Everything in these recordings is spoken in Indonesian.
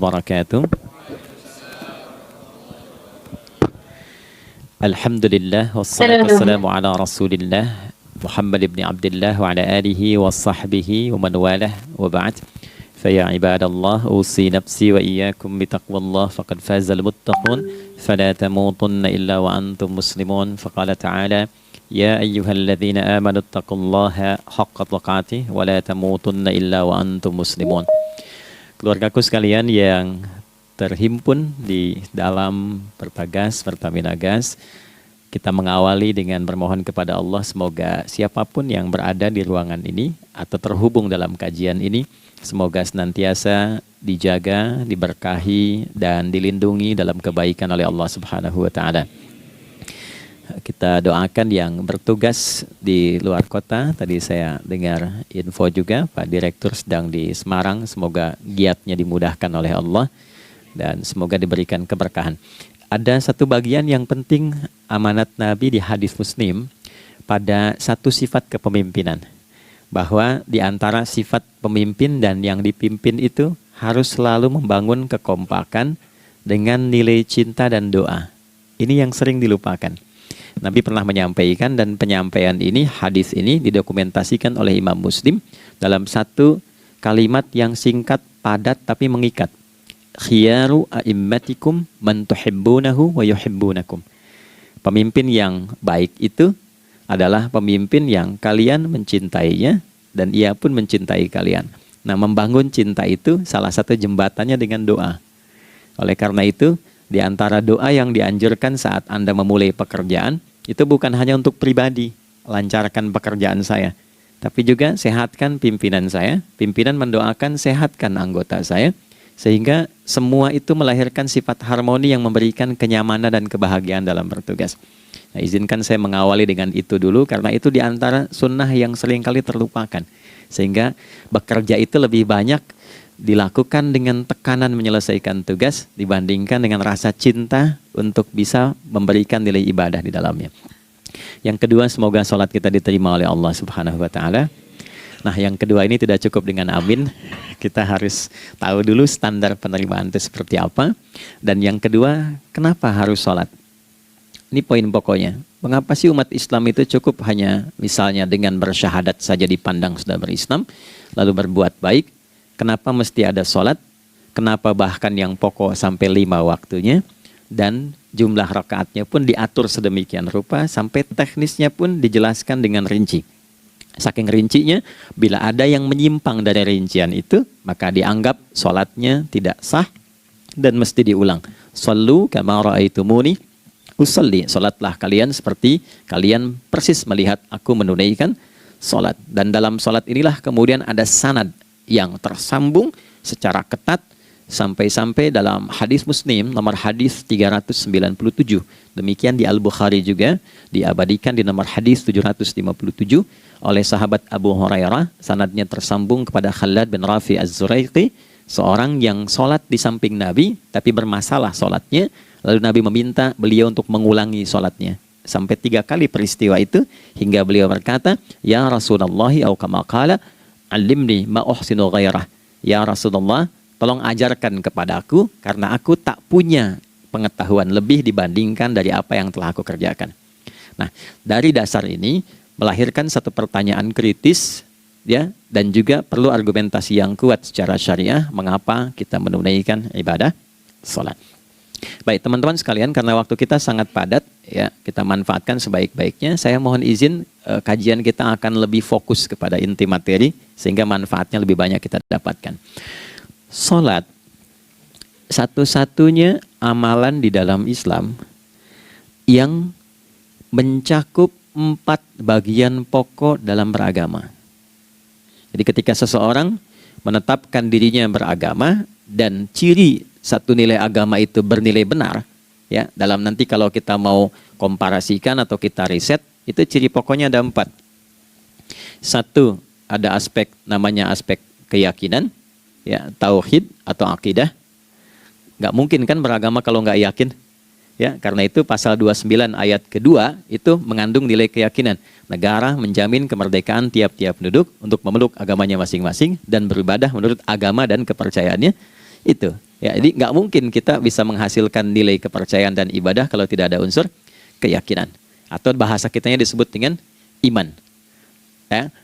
wabarakatuh. Alhamdulillah wassalatu wassalamu ala Rasulillah Muhammad ibn Abdullah wa ala alihi wa sahbihi wa man walah wa ba'd. Faya ibadallah usi nafsi wa iyyakum bitaqwallah faqad fazal muttaqun fala tamutunna illa wa antum muslimun. Faqala ta'ala ya ayyuhalladzina amanu taqullaha haqqa tuqatih wa la tamutunna illa wa antum muslimun. Keluargaku sekalian yang terhimpun di dalam Perbagas, Pertamina Gas, kita mengawali dengan bermohon kepada Allah semoga siapapun yang berada di ruangan ini atau terhubung dalam kajian ini, semoga senantiasa dijaga, diberkahi, dan dilindungi dalam kebaikan oleh Allah Subhanahu wa Ta'ala. Kita doakan yang bertugas di luar kota. Tadi saya dengar info juga Pak Direktur sedang di Semarang. Semoga giatnya dimudahkan oleh Allah dan semoga diberikan keberkahan. Ada satu bagian yang penting amanat Nabi di hadis Muslim pada satu sifat kepemimpinan, bahwa di antara sifat pemimpin dan yang dipimpin itu harus selalu membangun kekompakan dengan nilai cinta dan doa. Ini yang sering dilupakan. Nabi pernah menyampaikan, dan penyampaian ini, hadis ini didokumentasikan oleh Imam Muslim dalam satu kalimat yang singkat, padat tapi mengikat. Khiyaru a'immatikum man tuhibbunahu wa yuhibbunakum. Pemimpin yang baik itu adalah pemimpin yang kalian mencintainya dan ia pun mencintai kalian. Nah, membangun cinta itu salah satu jembatannya dengan doa. Oleh karena itu, di antara doa yang dianjurkan saat Anda memulai pekerjaan, itu bukan hanya untuk pribadi, lancarkan pekerjaan saya, tapi juga sehatkan pimpinan saya, pimpinan mendoakan sehatkan anggota saya, sehingga semua itu melahirkan sifat harmoni yang memberikan kenyamanan dan kebahagiaan dalam bertugas. Nah, izinkan saya mengawali dengan itu dulu, karena itu di antara sunnah yang seringkali terlupakan, sehingga bekerja itu lebih banyak dilakukan dengan tekanan menyelesaikan tugas dibandingkan dengan rasa cinta untuk bisa memberikan nilai ibadah di dalamnya. Yang kedua, semoga sholat kita diterima oleh Allah Subhanahu wa Ta'ala. Nah, yang kedua ini tidak cukup dengan amin. Kita harus tahu dulu standar penerimaan itu seperti apa. Dan yang kedua, kenapa harus sholat? Ini poin pokoknya. Mengapa sih umat Islam itu cukup hanya misalnya dengan bersyahadat saja dipandang sudah berislam, lalu berbuat baik? Kenapa mesti ada sholat? Kenapa bahkan yang pokok sampai 5 waktunya? Dan jumlah rakaatnya pun diatur sedemikian rupa, sampai teknisnya pun dijelaskan dengan rinci. Saking rincinya, bila ada yang menyimpang dari rincian itu, maka dianggap sholatnya tidak sah dan mesti diulang. Shallu kama ra'aitumuni usalli. Sholatlah kalian seperti kalian persis melihat aku menunaikan sholat. Dan dalam sholat inilah kemudian ada sanad yang tersambung secara ketat sampai-sampai dalam hadis Muslim nomor hadis 397. Demikian di Al-Bukhari juga diabadikan di nomor hadis 757 oleh sahabat Abu Hurairah. Sanadnya tersambung kepada Khalad bin Rafi Az-Zuraiqi, seorang yang sholat di samping Nabi tapi bermasalah sholatnya. Lalu Nabi meminta beliau untuk mengulangi sholatnya. Sampai 3 kali peristiwa itu hingga beliau berkata, ya Rasulullah au kama qala alimni ma uhsinu ghairah. Ya Rasulullah, tolong ajarkan kepadaku karena aku tak punya pengetahuan lebih dibandingkan dari apa yang telah aku kerjakan. Nah, dari dasar ini melahirkan satu pertanyaan kritis, ya, dan juga perlu argumentasi yang kuat secara syariah mengapa kita menunaikan ibadah salat. Baik teman-teman sekalian, karena waktu kita sangat padat, ya, kita manfaatkan sebaik-baiknya. Saya mohon izin kajian kita akan lebih fokus kepada inti materi sehingga manfaatnya lebih banyak kita dapatkan. Salat satu-satunya amalan di dalam Islam yang mencakup 4 bagian pokok dalam beragama. Jadi ketika seseorang menetapkan dirinya beragama dan ciri satu nilai agama itu bernilai benar, ya, dalam nanti kalau kita mau komparasikan atau kita riset, itu ciri pokoknya ada 4. Satu, ada aspek namanya aspek keyakinan, ya, tauhid atau akidah. Nggak mungkin kan beragama kalau nggak yakin, ya, karena itu pasal 29 ayat kedua itu mengandung nilai keyakinan. Negara menjamin kemerdekaan tiap-tiap penduduk untuk memeluk agamanya masing-masing dan beribadah menurut agama dan kepercayaannya itu. Ya, jadi nggak mungkin kita bisa menghasilkan nilai kepercayaan dan ibadah kalau tidak ada unsur keyakinan. Atau bahasa kitanya disebut dengan iman. Ya,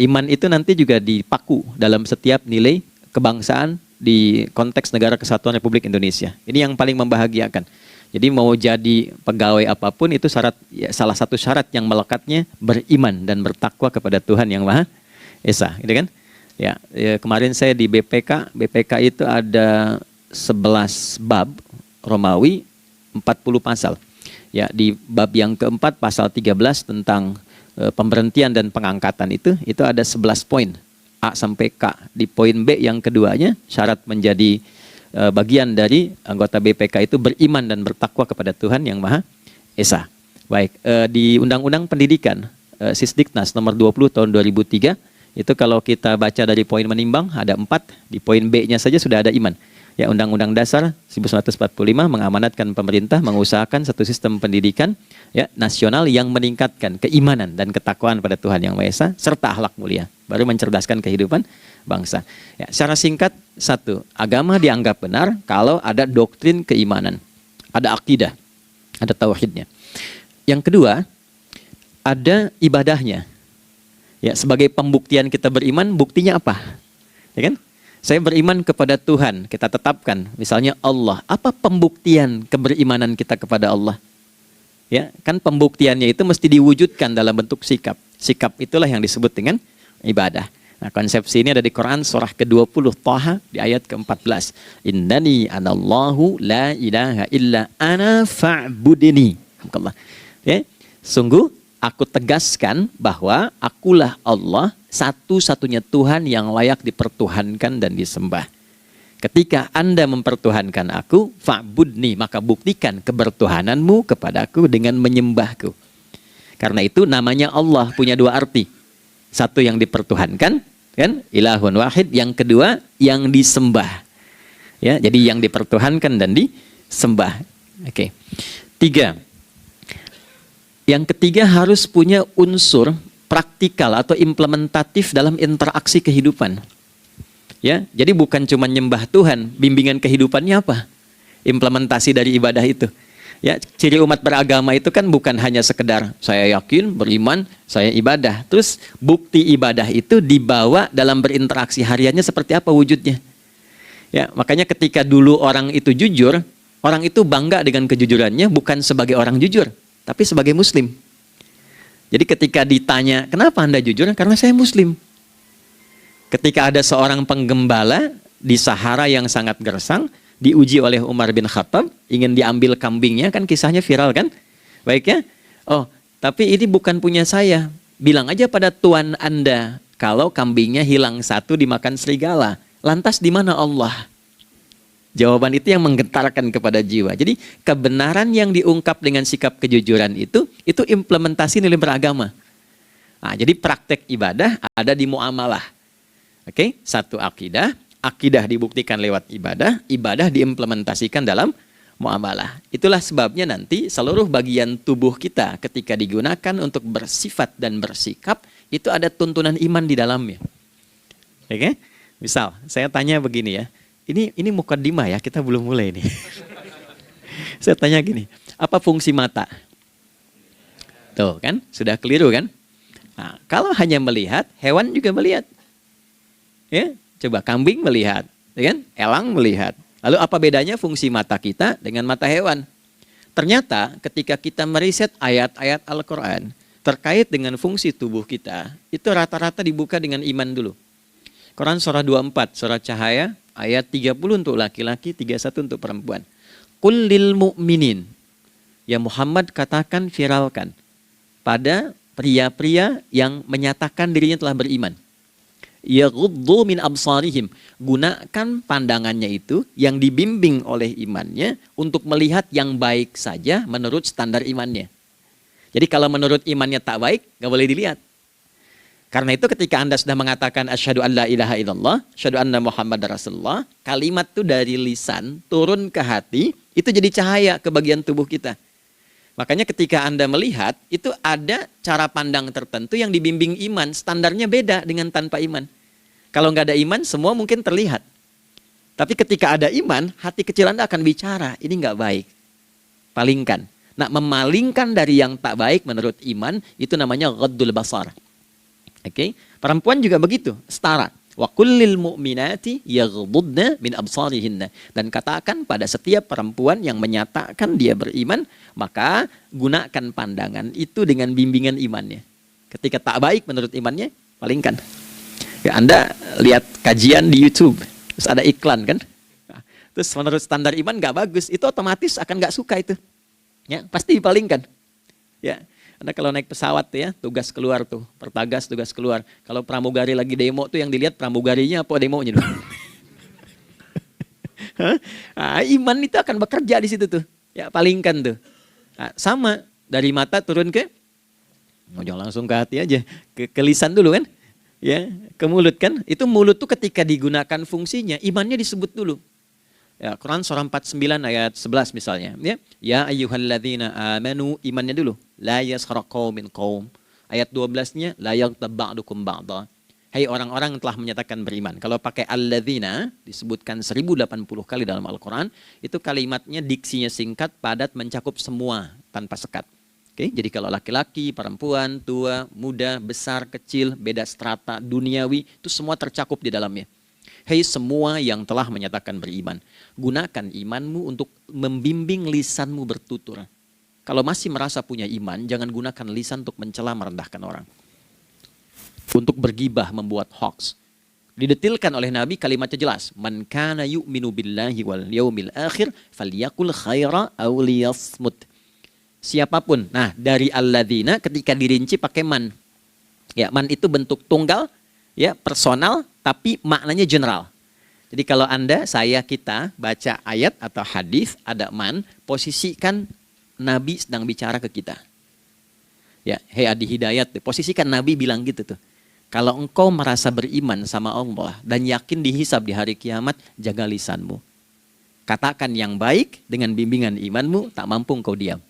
iman itu nanti juga dipaku dalam setiap nilai kebangsaan di konteks Negara Kesatuan Republik Indonesia. Ini yang paling membahagiakan. Jadi mau jadi pegawai apapun itu syarat, ya, salah satu syarat yang melekatnya beriman dan bertakwa kepada Tuhan Yang Maha Esa, gitu kan? Ya, kemarin saya di BPK itu ada 11 bab Romawi, 40 pasal. Ya, di bab yang keempat pasal 13 tentang pemberhentian dan pengangkatan itu ada 11 poin A sampai K. Di poin B yang keduanya syarat menjadi bagian dari anggota BPK itu beriman dan bertakwa kepada Tuhan Yang Maha Esa. Baik, di Undang-Undang Pendidikan Sisdiknas nomor 20 tahun 2003 itu kalau kita baca dari poin menimbang ada 4, di poin B-nya saja sudah ada iman. Ya, Undang-Undang Dasar 1945 mengamanatkan pemerintah mengusahakan satu sistem pendidikan, ya, nasional yang meningkatkan keimanan dan ketakwaan pada Tuhan Yang Maha Esa serta akhlak mulia, baru mencerdaskan kehidupan bangsa. Ya, secara singkat, satu, agama dianggap benar kalau ada doktrin keimanan, ada akidah, ada tauhidnya. Yang kedua, ada ibadahnya. Ya, sebagai pembuktian kita beriman, buktinya apa? Ya kan? Saya beriman kepada Tuhan, kita tetapkan, misalnya Allah. Apa pembuktian keberimanan kita kepada Allah? Ya, kan pembuktiannya itu mesti diwujudkan dalam bentuk sikap. Sikap itulah yang disebut dengan ibadah. Nah, konsepsi ini ada di Quran surah ke-20 Thaha di ayat ke-14. Innani anallahu la ilaha illa ana fa'budini. Ya, sungguh aku tegaskan bahwa akulah Allah, satu-satunya Tuhan yang layak dipertuhankan dan disembah. Ketika Anda mempertuhankan aku, fa'budni, maka buktikan kebertuhananmu kepadaku dengan menyembahku. Karena itu namanya Allah punya dua arti. Satu yang dipertuhankan, kan? Ilahun wahid. Yang kedua yang disembah. Ya, jadi yang dipertuhankan dan disembah. Oke. 3. Yang ketiga harus punya unsur praktikal atau implementatif dalam interaksi kehidupan. Ya, jadi bukan cuma nyembah Tuhan, bimbingan kehidupannya apa? Implementasi dari ibadah itu. Ya, ciri umat beragama itu kan bukan hanya sekedar saya yakin, beriman, saya ibadah. Terus bukti ibadah itu dibawa dalam berinteraksi hariannya seperti apa wujudnya. Ya, makanya ketika dulu orang itu jujur, orang itu bangga dengan kejujurannya bukan sebagai orang jujur, tapi sebagai muslim. Jadi ketika ditanya, kenapa Anda jujur? Karena saya muslim. Ketika ada seorang penggembala di Sahara yang sangat gersang, diuji oleh Umar bin Khattab, ingin diambil kambingnya, kan kisahnya viral kan? Baik ya? Oh, tapi ini bukan punya saya. Bilang aja pada tuan Anda, kalau kambingnya hilang satu dimakan serigala. Lantas di mana Allah? Jawaban itu yang menggetarkan kepada jiwa. Jadi kebenaran yang diungkap dengan sikap kejujuran itu implementasi nilai beragama. Nah, jadi praktek ibadah ada di muamalah. Oke, satu akidah, akidah dibuktikan lewat ibadah, ibadah diimplementasikan dalam muamalah. Itulah sebabnya nanti seluruh bagian tubuh kita ketika digunakan untuk bersifat dan bersikap, itu ada tuntunan iman di dalamnya. Oke? Misal, saya tanya begini ya. Ini mukaddimah ya, kita belum mulai nih. Saya tanya gini, apa fungsi mata? Tuh kan, sudah keliru kan? Nah, kalau hanya melihat, hewan juga melihat. Ya, coba kambing melihat, ya kan? Elang melihat. Lalu apa bedanya fungsi mata kita dengan mata hewan? Ternyata ketika kita meriset ayat-ayat Al-Quran terkait dengan fungsi tubuh kita, itu rata-rata dibuka dengan iman dulu. Quran surah 24, surah Cahaya, ayat 30 untuk laki-laki, 31 untuk perempuan. Qul lil mu'minin. Ya Muhammad, katakan, viralkan pada pria-pria yang menyatakan dirinya telah beriman. Yaghuddu min absarihim. Gunakan pandangannya itu yang dibimbing oleh imannya untuk melihat yang baik saja menurut standar imannya. Jadi kalau menurut imannya tak baik, nggak boleh dilihat. Karena itu ketika Anda sudah mengatakan asyhadu an la ilaha illallah, asyhadu anna Muhammad Rasulullah, kalimat itu dari lisan turun ke hati, itu jadi cahaya ke bagian tubuh kita. Makanya ketika Anda melihat, itu ada cara pandang tertentu yang dibimbing iman, standarnya beda dengan tanpa iman. Kalau nggak ada iman, semua mungkin terlihat. Tapi ketika ada iman, hati kecil Anda akan bicara, ini nggak baik. Palingkan. Nah, memalingkan dari yang tak baik menurut iman, itu namanya ghaddul basar. Oke? Perempuan juga begitu, setara. Wa kullil mu'minati yaghdudna min absarihinna. Dan katakan pada setiap perempuan yang menyatakan dia beriman, maka gunakan pandangan itu dengan bimbingan imannya. Ketika tak baik menurut imannya, palingkan. Ya, Anda lihat kajian di YouTube, terus ada iklan kan? Nah, terus menurut standar iman nggak bagus, itu otomatis akan nggak suka itu. Ya, pasti dipalingkan. Ya, Anda kalau naik pesawat ya, tugas keluar tuh, pertagas tugas keluar. Kalau pramugari lagi demo tuh yang dilihat pramugarinya apa demonya dulu. Nah, iman itu akan bekerja di situ tuh. Ya, palingkan tuh. Nah, sama dari mata turun ke, jangan langsung ke hati aja, ke lisan dulu kan. Ya, ke mulut kan. Itu mulut tuh ketika digunakan fungsinya, imannya disebut dulu. Ya, Quran surah 49 ayat 11 misalnya. Ya ayyuhalladzina amanu, imannya dulu. La yaskhar qaumin qaum. Ayat 12-nya la yaghtab ba'dukum ba'dha. Hai orang-orang yang telah menyatakan beriman. Kalau pakai alladzina disebutkan 1080 kali dalam Al-Quran, itu kalimatnya diksinya singkat, padat, mencakup semua tanpa sekat. Oke, jadi kalau laki-laki, perempuan, tua, muda, besar, kecil, beda strata, duniawi, itu semua tercakup di dalamnya. Hei semua yang telah menyatakan beriman, gunakan imanmu untuk membimbing lisanmu bertutur. Kalau masih merasa punya iman, jangan gunakan lisan untuk mencela, merendahkan orang. Untuk bergibah, membuat hoax. Didetilkan oleh Nabi, kalimatnya jelas. Man kana yu'minu billahi wal yaumil akhir, falyakul khaira aw liyasmut. Siapapun. Nah, dari alladzina ketika dirinci pakai man. Ya, man itu bentuk tunggal, ya, personal, tapi maknanya general. Jadi kalau Anda, saya, kita baca ayat atau hadis ada man, posisikan Nabi sedang bicara ke kita. Ya, hei Adi Hidayat, posisikan Nabi bilang gitu tuh. Kalau engkau merasa beriman sama Allah dan yakin dihisab di hari kiamat, jaga lisanmu. Katakan yang baik dengan bimbingan imanmu, tak mampu engkau diam.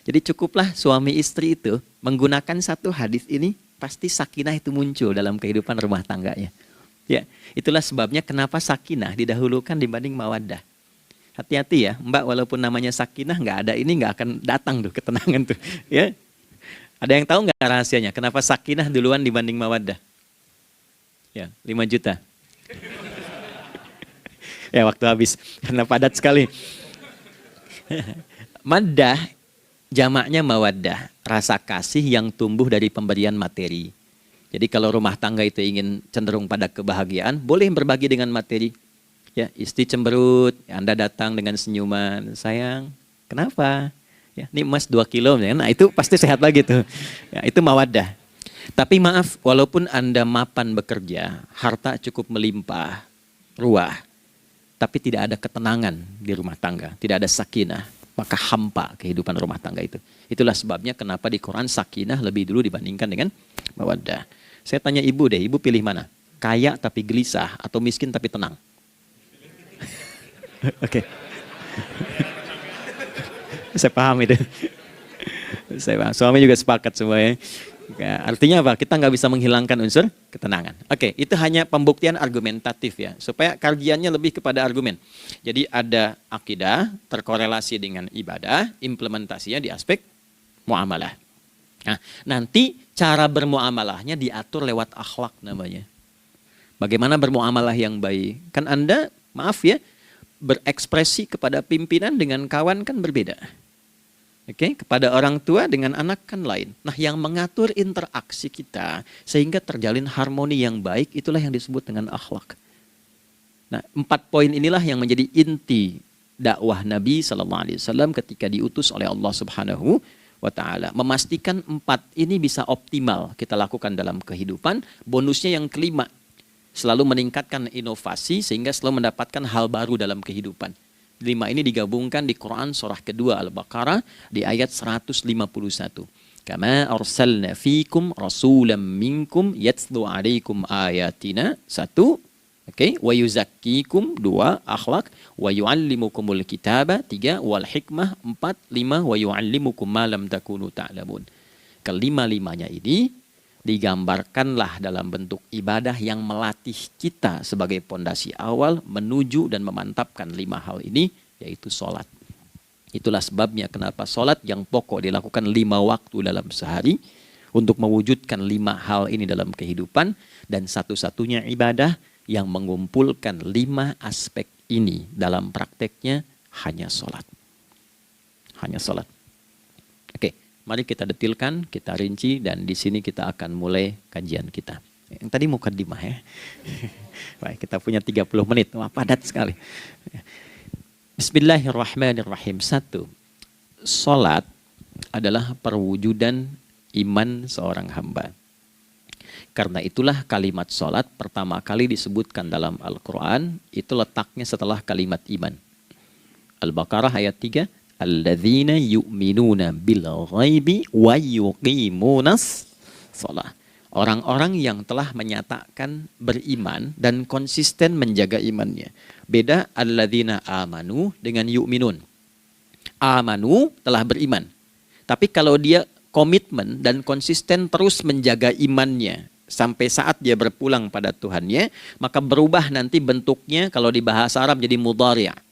Jadi cukuplah suami istri itu menggunakan satu hadis ini, pasti sakinah itu muncul dalam kehidupan rumah tangganya. Ya, itulah sebabnya kenapa sakinah didahulukan dibanding mawaddah. Hati-hati ya, Mbak, walaupun namanya sakinah nggak ada ini nggak akan datang tuh ketenangan tuh. Ya, ada yang tahu nggak rahasianya? Kenapa sakinah duluan dibanding mawaddah? Ya, 5 juta. Ya, waktu habis karena padat sekali. Maddah jamaknya mawaddah, rasa kasih yang tumbuh dari pemberian materi. Jadi kalau rumah tangga itu ingin cenderung pada kebahagiaan, boleh berbagi dengan materi. Ya, istri cemberut, ya, Anda datang dengan senyuman, sayang, kenapa? Ya, ini emas 2 kilo, ya. Nah itu pasti sehat lagi tuh. Ya, itu mawaddah. Tapi maaf, walaupun Anda mapan bekerja, harta cukup melimpah, ruah, tapi tidak ada ketenangan di rumah tangga, tidak ada sakinah, maka hampa kehidupan rumah tangga itu. Itulah sebabnya kenapa di Quran sakinah lebih dulu dibandingkan dengan mawaddah. Saya tanya ibu deh, ibu pilih mana? Kaya tapi gelisah atau miskin tapi tenang? Oke. Saya paham itu. Saya paham. Suami juga sepakat semuanya. Ya, artinya apa? Kita nggak bisa menghilangkan unsur ketenangan. Oke, itu hanya pembuktian argumentatif ya, supaya kajiannya lebih kepada argumen. Jadi ada akidah terkorelasi dengan ibadah, implementasinya di aspek muamalah. Nah, nanti cara bermuamalahnya diatur lewat akhlak namanya. Bagaimana bermuamalah yang baik? Kan Anda, maaf ya, berekspresi kepada pimpinan dengan kawan kan berbeda. Oke, kepada orang tua dengan anak kan lain. Nah, yang mengatur interaksi kita sehingga terjalin harmoni yang baik, itulah yang disebut dengan akhlak. Nah, 4 poin inilah yang menjadi inti dakwah Nabi SAW ketika diutus oleh Allah Subhanahu wa Ta'ala. Memastikan 4 ini bisa optimal kita lakukan dalam kehidupan. Bonusnya yang kelima, selalu meningkatkan inovasi sehingga selalu mendapatkan hal baru dalam kehidupan. 5 ini digabungkan di Quran surah kedua Al-Baqarah di ayat 151. Kama arsalna fikum rasulam minkum yatslu alaikum ayatina. 1, oke, wa yuzakkikum. 2, akhlak. Wa yuallimukumul kitaba. 3, wal hikmah. 4, 5, wa yuallimukum ma lam takunu ta'lamun. Kelima-limanya ini digambarkanlah dalam bentuk ibadah yang melatih kita sebagai pondasi awal menuju dan memantapkan 5 hal ini, yaitu sholat. Itulah sebabnya kenapa sholat yang pokok dilakukan 5 waktu dalam sehari untuk mewujudkan 5 hal ini dalam kehidupan, dan satu-satunya ibadah yang mengumpulkan 5 aspek ini dalam prakteknya hanya sholat. Hanya sholat. Oke, mari kita detilkan, kita rinci, dan di sini kita akan mulai kajian kita. Yang tadi mukadimah ya. Baik, kita punya 30 menit. Wah, padat sekali. Bismillahirrahmanirrahim. 1. Salat adalah perwujudan iman seorang hamba. Karena itulah kalimat salat pertama kali disebutkan dalam Al-Quran, itu letaknya setelah kalimat iman. Al-Baqarah ayat 3. Alladzina yu'minuna bil ghaibi wa yuqimunas shalah. Orang-orang yang telah menyatakan beriman dan konsisten menjaga imannya. Beda alladzina amanu dengan yu'minun. Amanu telah beriman. Tapi kalau dia komitmen dan konsisten terus menjaga imannya sampai saat dia berpulang pada Tuhannya, maka berubah nanti bentuknya kalau di bahasa Arab jadi mudhari'.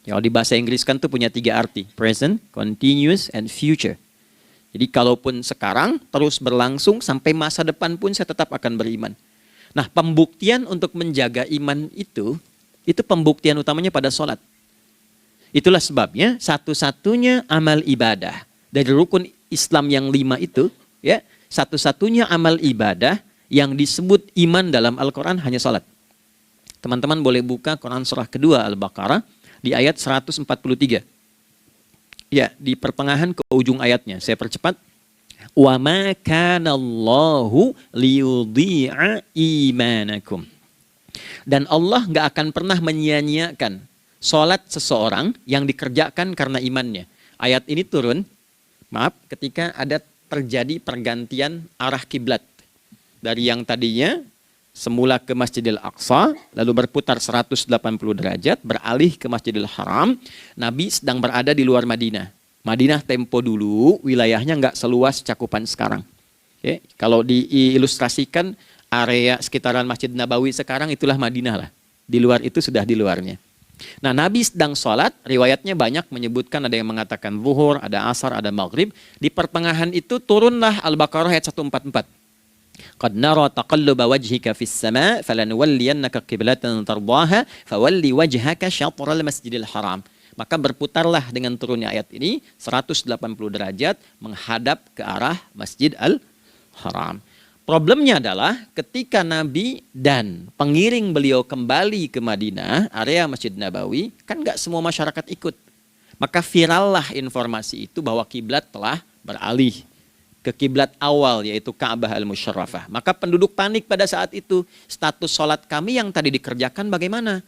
Kalau di bahasa Inggris kan tuh punya 3 arti. Present, continuous, and future. Jadi kalaupun sekarang terus berlangsung sampai masa depan pun saya tetap akan beriman. Nah, pembuktian untuk menjaga iman itu pembuktian utamanya pada sholat. Itulah sebabnya satu-satunya amal ibadah dari rukun Islam yang 5 itu, ya, satu-satunya amal ibadah yang disebut iman dalam Al-Quran hanya sholat. Teman-teman boleh buka Quran surah kedua Al-Baqarah di ayat 143. Ya, di pertengahan ke ujung ayatnya. Saya percepat. Wa ma kana Allahu liyudhi'a imanakum. Dan Allah nggak akan pernah menyia-nyiakan sholat seseorang yang dikerjakan karena imannya. Ayat ini turun, ketika ada terjadi pergantian arah kiblat. Dari yang tadinya semula ke Masjidil Aqsa, lalu berputar 180 derajat, beralih ke Masjidil Haram. Nabi sedang berada di luar Madinah. Madinah tempo dulu, wilayahnya nggak seluas cakupan sekarang. Oke, kalau diilustrasikan, area sekitaran Masjid Nabawi sekarang itulah Madinah lah. Di luar itu sudah di luarnya. Nah, Nabi sedang sholat, riwayatnya banyak menyebutkan, ada yang mengatakan zuhur, ada asar, ada maghrib. Di pertengahan itu turunlah Al-Baqarah ayat 144. Qad nara taqalluba wajhika fis sama' falanuwalliyannaka qiblatan tardaha fawalli wajhaka syatral masjidil haram. Maka berputarlah dengan turunnya ayat ini 180 derajat menghadap ke arah Masjid Al-Haram. Problemnya adalah ketika Nabi dan pengiring beliau kembali ke Madinah, area Masjid Nabawi, kan nggak semua masyarakat ikut. Maka virallah informasi itu bahwa kiblat telah beralih ke kiblat awal, yaitu Ka'bah Al-Musyarrafah. Maka penduduk panik pada saat itu. Status sholat kami yang tadi dikerjakan bagaimana?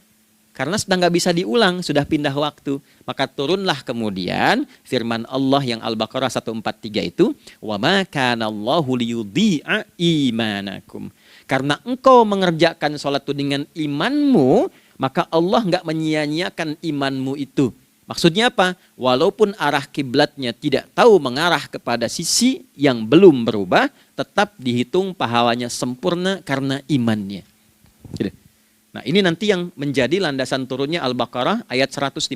Karena sedang nggak bisa diulang, sudah pindah waktu. Maka turunlah kemudian firman Allah yang Al-Baqarah 143 itu, wa ma kana Allahu liyudhi'a imanakum. Karena engkau mengerjakan sholat itu dengan imanmu, maka Allah nggak menyia-nyiakan imanmu itu. Maksudnya apa? Walaupun arah kiblatnya tidak tahu mengarah kepada sisi yang belum berubah, tetap dihitung pahalanya sempurna karena imannya. Nah, ini nanti yang menjadi landasan turunnya Al-Baqarah ayat 115.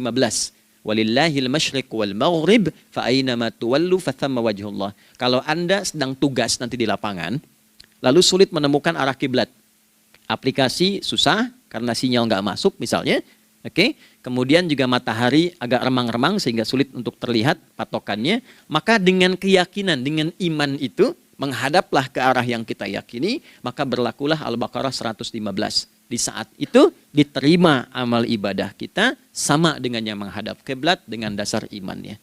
Walillahil masyriq wal maghrib fa aina ma tuwallu fa thamma wajhullah. Kalau Anda sedang tugas nanti di lapangan, lalu sulit menemukan arah kiblat. Aplikasi susah karena sinyal nggak masuk misalnya. Oke, kemudian juga matahari agak remang-remang sehingga sulit untuk terlihat patokannya. Maka dengan keyakinan, dengan iman itu, menghadaplah ke arah yang kita yakini, maka berlakulah Al-Baqarah 115. Di saat itu diterima amal ibadah kita sama dengan yang menghadap kiblat dengan dasar imannya.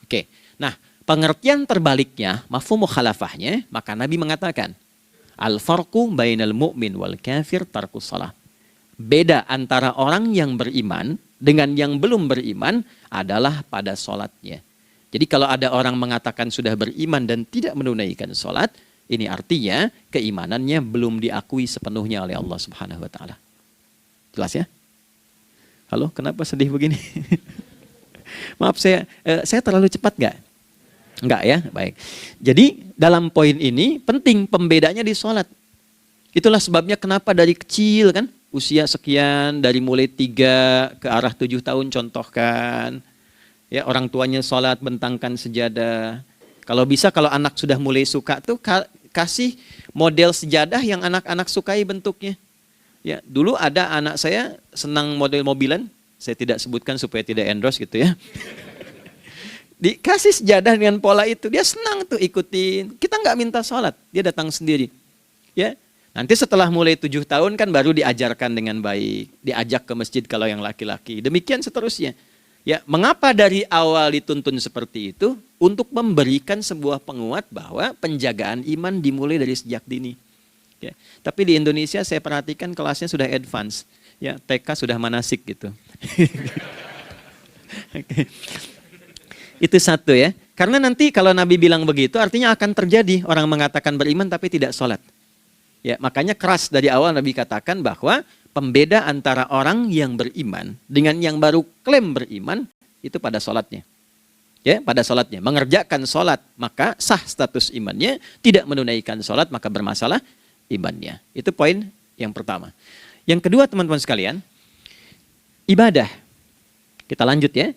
Oke, nah pengertian terbaliknya, mafhum mukhalafahnya, maka Nabi mengatakan, al-farqu bainal mu'min wal kafir tarkus shalah. Beda antara orang yang beriman dengan yang belum beriman adalah pada sholatnya. Jadi kalau ada orang mengatakan sudah beriman dan tidak menunaikan sholat, ini artinya keimanannya belum diakui sepenuhnya oleh Allah Subhanahu wa Ta'ala. Jelas ya? Halo, kenapa sedih begini? Maaf, saya terlalu cepat nggak? Enggak ya, baik. Jadi dalam poin ini penting pembedanya di sholat. Itulah sebabnya kenapa dari kecil kan, usia sekian, dari mulai 3 ke arah 7 tahun contohkan. Ya, orang tuanya sholat bentangkan sejadah. Kalau bisa kalau anak sudah mulai suka tuh kasih model sejadah yang anak-anak sukai bentuknya. Ya, dulu ada anak saya senang model mobilan, saya tidak sebutkan supaya tidak endorse gitu ya. Dikasih sejadah dengan pola itu, dia senang tuh ikutin. Kita nggak minta sholat, dia datang sendiri. Ya, nanti setelah mulai 7 tahun kan baru diajarkan dengan baik, diajak ke masjid kalau yang laki-laki. Demikian seterusnya. Ya, mengapa dari awal dituntun seperti itu? Untuk memberikan sebuah penguat bahwa penjagaan iman dimulai dari sejak dini. Ya, tapi di Indonesia saya perhatikan kelasnya sudah advance. Ya, TK sudah manasik gitu. Oke. Itu satu ya. Karena nanti kalau Nabi bilang begitu artinya akan terjadi orang mengatakan beriman tapi tidak sholat. Ya, makanya keras dari awal Nabi katakan bahwa pembeda antara orang yang beriman dengan yang baru klaim beriman itu pada sholatnya. Ya, pada sholatnya. Mengerjakan sholat maka sah status imannya, tidak menunaikan sholat maka bermasalah imannya. Itu poin yang pertama. Yang kedua teman-teman sekalian, ibadah. Kita lanjut ya.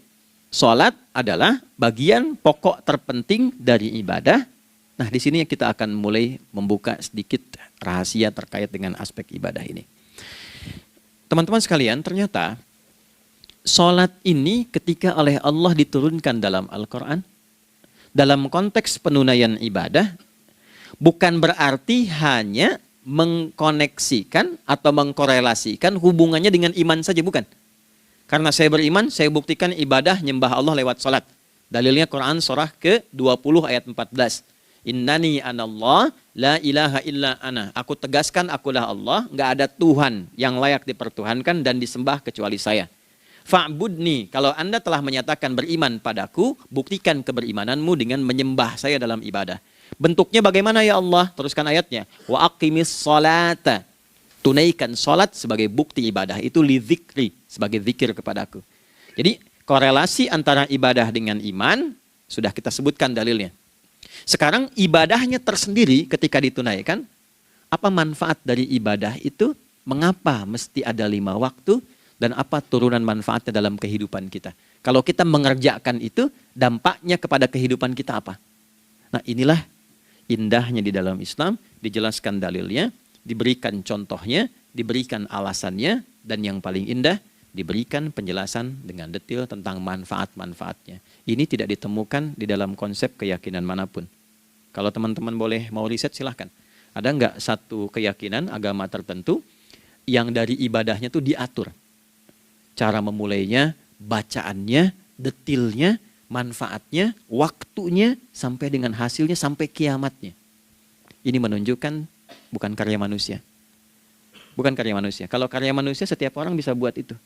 Sholat adalah bagian pokok terpenting dari ibadah. Nah, di sini kita akan mulai membuka sedikit rahasia terkait dengan aspek ibadah ini. Teman-teman sekalian, ternyata sholat ini ketika oleh Allah diturunkan dalam Al-Quran, dalam konteks penunaian ibadah, bukan berarti hanya mengkoneksikan atau mengkorelasikan hubungannya dengan iman saja, bukan. Karena saya beriman, saya buktikan ibadah nyembah Allah lewat salat. Dalilnya Quran surah ke-20 ayat 14. Innani anallah la ilaha illa ana. Aku tegaskan akulah Allah, enggak ada Tuhan yang layak dipertuhankan dan disembah kecuali saya. Fa'budni, kalau Anda telah menyatakan beriman padaku, buktikan keberimananmu dengan menyembah saya dalam ibadah. Bentuknya bagaimana ya Allah? Teruskan ayatnya. Wa aqimis sholata. Tunaikan sholat sebagai bukti ibadah. Itu li dzikri, sebagai zikir kepadaku. Jadi korelasi antara ibadah dengan iman, sudah kita sebutkan dalilnya. Sekarang ibadahnya tersendiri ketika ditunaikan, apa manfaat dari ibadah itu? Mengapa mesti ada 5 waktu? Dan apa turunan manfaatnya dalam kehidupan kita? Kalau kita mengerjakan itu, dampaknya kepada kehidupan kita apa? Nah, inilah indahnya di dalam Islam, dijelaskan dalilnya, diberikan contohnya, diberikan alasannya, dan yang paling indah, diberikan penjelasan dengan detail tentang manfaat-manfaatnya. Ini tidak ditemukan di dalam konsep keyakinan manapun. Kalau teman-teman boleh mau riset silahkan. Ada nggak satu keyakinan agama tertentu yang dari ibadahnya itu diatur? Cara memulainya, bacaannya, detailnya, manfaatnya, waktunya, sampai dengan hasilnya, sampai kiamatnya. Ini menunjukkan bukan karya manusia. Bukan karya manusia. Kalau karya manusia setiap orang bisa buat itu.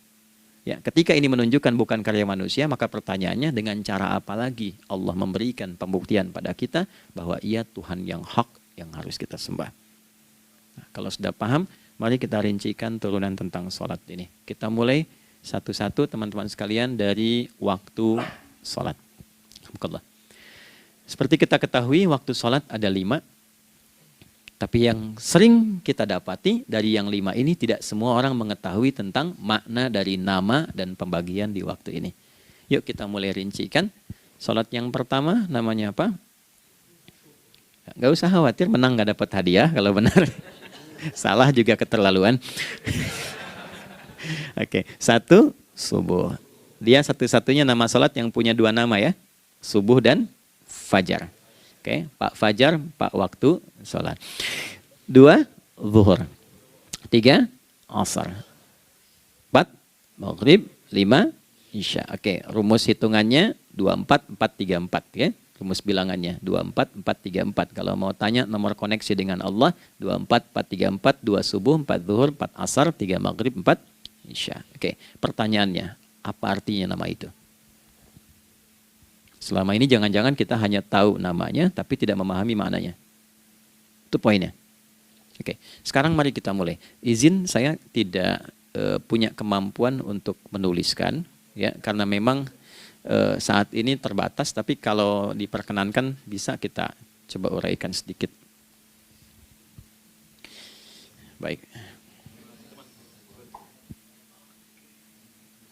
Ya, ketika ini menunjukkan bukan karya manusia, maka pertanyaannya dengan cara apa lagi Allah memberikan pembuktian pada kita bahwa Ia Tuhan yang hak yang harus kita sembah. Nah, kalau sudah paham, mari kita rincikan turunan tentang sholat ini. Kita mulai satu-satu teman-teman sekalian dari waktu sholat. Alhamdulillah. Seperti kita ketahui waktu sholat ada 5. Tapi yang sering kita dapati dari yang 5 ini tidak semua orang mengetahui tentang makna dari nama dan pembagian di waktu ini. Yuk kita mulai rincikan. Sholat yang pertama namanya apa? Gak usah khawatir, menang gak dapat hadiah kalau benar. Salah juga keterlaluan. Oke, 1 subuh. Dia satu-satunya nama sholat yang punya 2 nama ya. Subuh dan fajar. Oke, Pak Fajar, Pak waktu sholat. 2 zuhur. 3 asar. 4 maghrib. 5 isya. Oke, rumus hitungannya 24, 4, 3, 4 ya. Rumus bilangannya 24, 4, 3, 4. Kalau mau tanya nomor koneksi dengan Allah 24, 4, 3, 4, 2 subuh, 4 zuhur, 4 asar, 3 maghrib, 4 isya. Oke, pertanyaannya, apa artinya nama itu? Selama ini jangan-jangan kita hanya tahu namanya tapi tidak memahami maknanya. Itu poinnya. Oke, sekarang mari kita mulai. Izin saya tidak punya kemampuan untuk menuliskan ya, karena memang saat ini terbatas, tapi kalau diperkenankan bisa kita coba uraikan sedikit. Baik.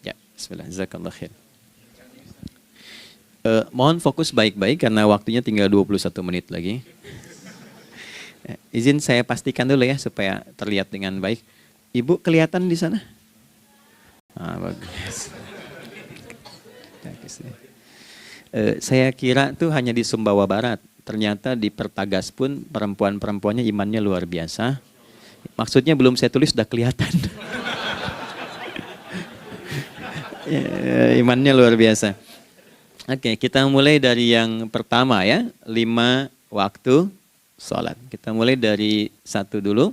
Ya, bismillah, jazakallah khair. Mohon fokus baik-baik karena waktunya tinggal 21 menit lagi. Izin saya pastikan dulu ya supaya terlihat dengan baik. Ibu kelihatan di sana? Bagus. Saya kira tuh hanya di Sumbawa Barat. Ternyata di Pertagas pun perempuan-perempuannya imannya luar biasa. Maksudnya belum saya tulis sudah kelihatan. Imannya luar biasa. Oke, kita mulai dari yang pertama ya. 5 waktu sholat. Kita mulai dari 1 dulu.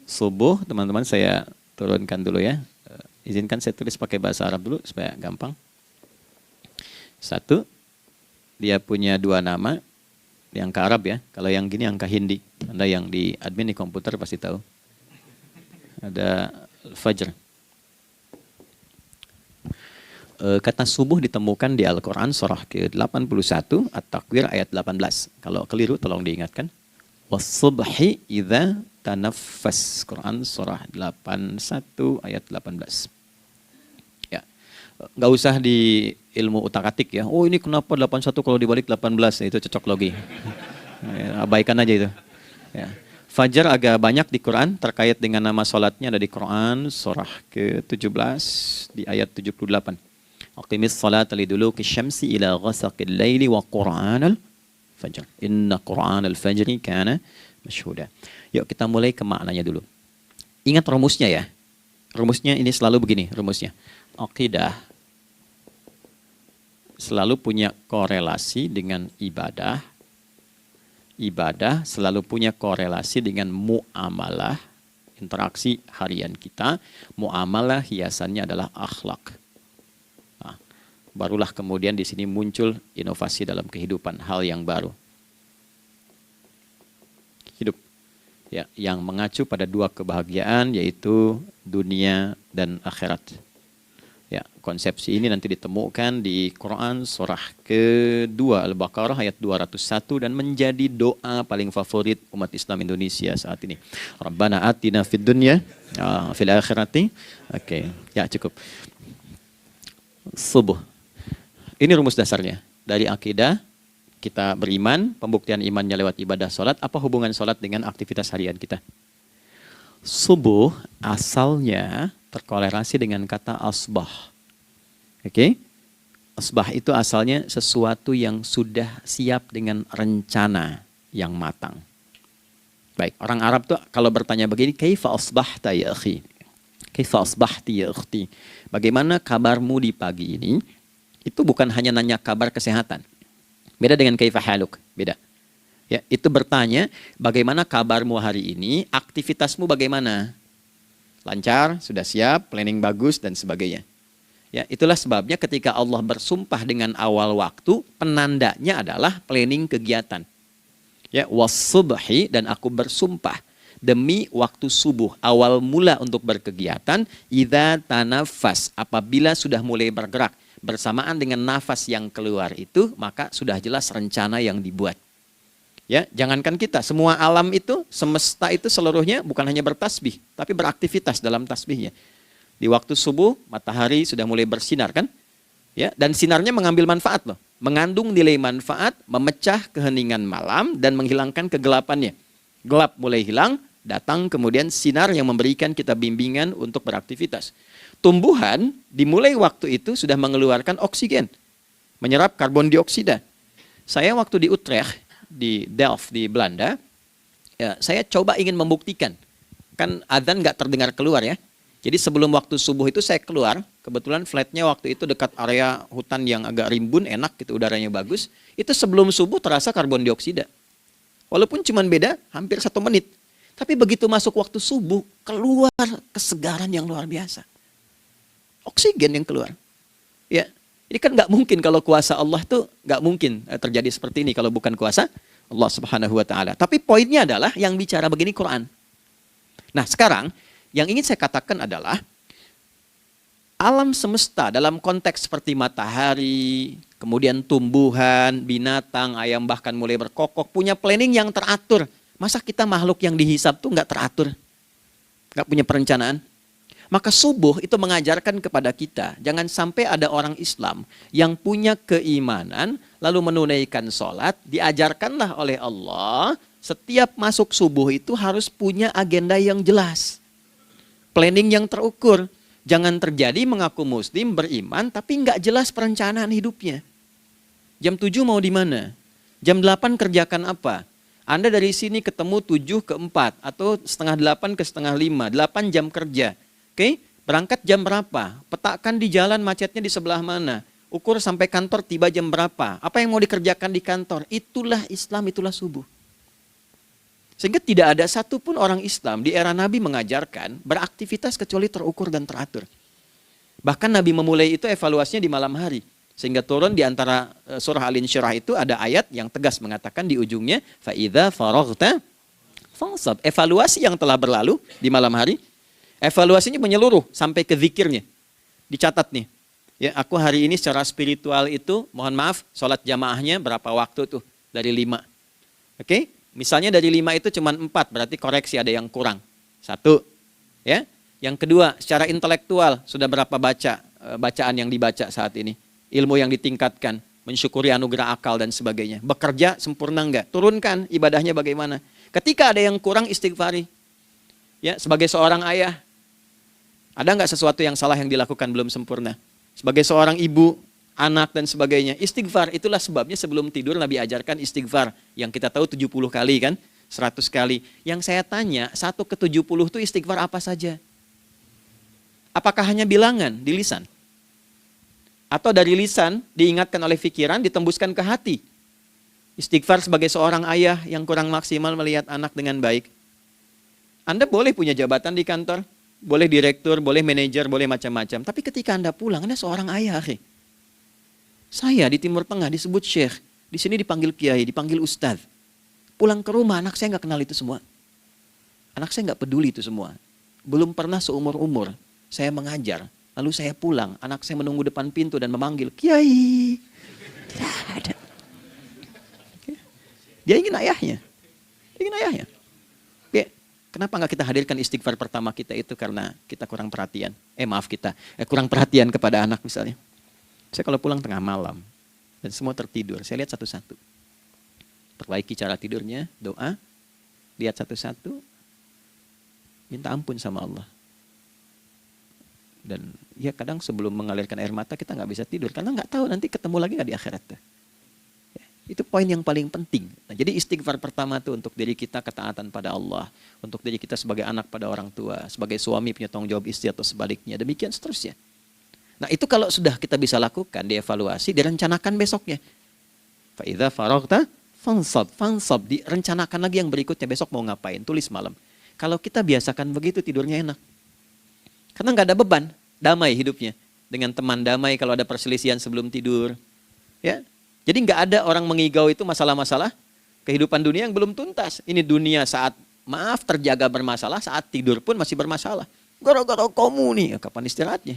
Subuh, teman-teman saya turunkan dulu ya. Izinkan saya tulis pakai bahasa Arab dulu supaya gampang. 1, dia punya 2 nama. Yang ke Arab ya. Kalau yang gini angka Hindi. Anda yang di admin di komputer pasti tahu. Ada Fajr. Kata subuh ditemukan di Al-Quran surah ke-81 At-Takwir ayat 18. Kalau keliru tolong diingatkan. Was-subhi idza tanaffas. Quran surah 81 ayat 18. Ya. Nggak usah di ilmu utak-atik ya. Oh ini kenapa 81 kalau dibalik 18? Itu cocok logi. Ya, abaikan aja itu. Ya. Fajar agak banyak di Quran terkait dengan nama sholatnya ada di Quran surah ke-17 di ayat 78. Aqimis salata liduluki syamsi ila ghasaqil laili wa qur'anal fajr. Inna qur'anal fajri kana masyhuda. Yuk kita mulai ke maknanya dulu. Ingat rumusnya ya. Rumusnya ini selalu begini rumusnya. Aqidah selalu punya korelasi dengan ibadah. Ibadah selalu punya korelasi dengan muamalah, interaksi harian kita. Muamalah hiasannya adalah akhlak. Nah, barulah kemudian di sini muncul inovasi dalam kehidupan, hal yang baru. Hidup ya, yang mengacu pada 2 kebahagiaan yaitu dunia dan akhirat. Ya, konsepsi ini nanti ditemukan di Quran surah ke-2 Al-Baqarah ayat 201 dan menjadi doa paling favorit umat Islam Indonesia saat ini. Rabbana atina fid dunya fil akhirati. Oke, ya cukup. Subuh. Ini rumus dasarnya. Dari akidah kita beriman, pembuktian imannya lewat ibadah sholat. Apa hubungan sholat dengan aktivitas harian kita? Subuh asalnya terkorelasi dengan kata asbah. Oke? Asbah itu asalnya sesuatu yang sudah siap dengan rencana yang matang. Baik, orang Arab tuh kalau bertanya begini, kaifa asbahta ya akhi? Kaifa asbahti ya ukhti? Bagaimana kabarmu di pagi ini? Itu bukan hanya nanya kabar kesehatan. Beda dengan kaifa haluk, beda. Ya, itu bertanya bagaimana kabarmu hari ini, aktivitasmu bagaimana? Lancar, sudah siap, planning bagus dan sebagainya. Ya, itulah sebabnya ketika Allah bersumpah dengan awal waktu, penandanya adalah planning kegiatan. Ya, was-subhi dan aku bersumpah demi waktu subuh, awal mula untuk berkegiatan, idza tanafas, apabila sudah mulai bergerak bersamaan dengan nafas yang keluar itu, maka sudah jelas rencana yang dibuat. Ya, jangankan kita, semua alam itu, semesta itu seluruhnya bukan hanya bertasbih, tapi beraktivitas dalam tasbihnya. Di waktu subuh, matahari sudah mulai bersinar kan? Ya, dan sinarnya mengambil manfaat loh. Mengandung nilai manfaat, memecah keheningan malam dan menghilangkan kegelapannya. Gelap mulai hilang, datang kemudian sinar yang memberikan kita bimbingan untuk beraktivitas. Tumbuhan dimulai waktu itu sudah mengeluarkan oksigen, menyerap karbon dioksida. Saya waktu di Utrecht, di Delft di Belanda, ya, saya coba ingin membuktikan. Kan adzan nggak terdengar keluar ya. Jadi sebelum waktu subuh itu saya keluar, kebetulan flatnya waktu itu dekat area hutan yang agak rimbun, enak gitu, udaranya bagus. Itu sebelum subuh terasa karbon dioksida. Walaupun cuma beda hampir 1 menit. Tapi begitu masuk waktu subuh, keluar kesegaran yang luar biasa. Oksigen yang keluar. Ya. Ini kan nggak mungkin kalau kuasa Allah tuh nggak mungkin terjadi seperti ini kalau bukan kuasa Allah Subhanahu wa Ta'ala. Tapi poinnya adalah yang bicara begini Quran. Nah sekarang yang ingin saya katakan adalah Alam semesta dalam konteks seperti matahari, kemudian tumbuhan, binatang, ayam bahkan mulai berkokok, punya planning yang teratur. Masa kita makhluk yang dihisab tuh nggak teratur? Nggak punya perencanaan? Maka subuh itu mengajarkan kepada kita, jangan sampai ada orang Islam yang punya keimanan, lalu menunaikan sholat, diajarkanlah oleh Allah, setiap masuk subuh itu harus punya agenda yang jelas. Planning yang terukur. Jangan terjadi mengaku muslim, beriman, tapi nggak jelas perencanaan hidupnya. Jam 7 mau di mana? Jam 8 kerjakan apa? Anda dari sini ketemu 7 ke 4, atau setengah 8 ke setengah 5, 8 jam kerja. Oke, berangkat jam berapa? Petakan di jalan macetnya di sebelah mana? Ukur sampai kantor tiba jam berapa? Apa yang mau dikerjakan di kantor? Itulah Islam, itulah subuh. Sehingga tidak ada satupun orang Islam di era Nabi mengajarkan beraktivitas kecuali terukur dan teratur. Bahkan Nabi memulai itu evaluasinya di malam hari. Sehingga turun di antara surah Al-Insyirah itu ada ayat yang tegas mengatakan di ujungnya, فَإِذَا فَرَغْتَ فَانْصَبْ. Evaluasi yang telah berlalu di malam hari, evaluasinya menyeluruh sampai ke zikirnya. Dicatat nih, ya aku hari ini secara spiritual itu, mohon maaf, sholat jamaahnya berapa waktu tuh? Dari 5. Oke? Misalnya dari 5 itu cuma 4, berarti koreksi ada yang kurang. 1, ya. Yang kedua, secara intelektual sudah berapa bacaan yang dibaca saat ini, ilmu yang ditingkatkan, mensyukuri anugerah akal dan sebagainya. Bekerja sempurna enggak? Turunkan ibadahnya bagaimana? Ketika ada yang kurang, istighfari. Ya, sebagai seorang ayah, ada enggak sesuatu yang salah yang dilakukan belum sempurna? Sebagai seorang ibu, anak dan sebagainya, istighfar. Itulah sebabnya sebelum tidur Nabi ajarkan istighfar. Yang kita tahu 70 kali kan, 100 kali. Yang saya tanya, 1 ke 70 itu istighfar apa saja? Apakah hanya bilangan di lisan? Atau dari lisan diingatkan oleh pikiran, ditembuskan ke hati? Istighfar sebagai seorang ayah yang kurang maksimal melihat anak dengan baik. Anda boleh punya jabatan di kantor, boleh direktur, boleh manajer, boleh macam-macam. Tapi ketika Anda pulang, Anda seorang ayah. Saya di Timur Tengah disebut syekh, di sini dipanggil kiai, dipanggil ustadz. Pulang ke rumah, anak saya nggak kenal itu semua. Anak saya nggak peduli itu semua. Belum pernah seumur-umur saya mengajar, lalu saya pulang, anak saya menunggu depan pintu dan memanggil, kiai. Tidak ada. Dia ingin ayahnya. Dia ingin ayahnya. Oke. Kenapa nggak kita hadirkan istighfar pertama kita itu karena kita kurang perhatian. Kurang perhatian kepada anak misalnya. Saya kalau pulang tengah malam dan semua tertidur, saya lihat satu-satu. Perbaiki cara tidurnya, doa, lihat satu-satu, minta ampun sama Allah. Dan ya kadang sebelum mengalirkan air mata kita nggak bisa tidur karena nggak tahu nanti ketemu lagi nggak di akhirat. Ya, itu poin yang paling penting. Nah, jadi istighfar pertama itu untuk diri kita ketaatan pada Allah, untuk diri kita sebagai anak pada orang tua, sebagai suami punya tanggung jawab istri atau sebaliknya, demikian seterusnya. Nah itu kalau sudah kita bisa lakukan, dievaluasi, direncanakan besoknya. Fa'idha faraghta fansab, direncanakan lagi yang berikutnya, besok mau ngapain, tulis malam. Kalau kita biasakan begitu, tidurnya enak. Karena nggak ada beban, damai hidupnya. Dengan teman damai kalau ada perselisihan sebelum tidur. Ya, jadi nggak ada orang mengigau itu masalah-masalah kehidupan dunia yang belum tuntas. Ini dunia saat, maaf, terjaga bermasalah, saat tidur pun masih bermasalah. Gara-gara kamu nih, kapan istirahatnya?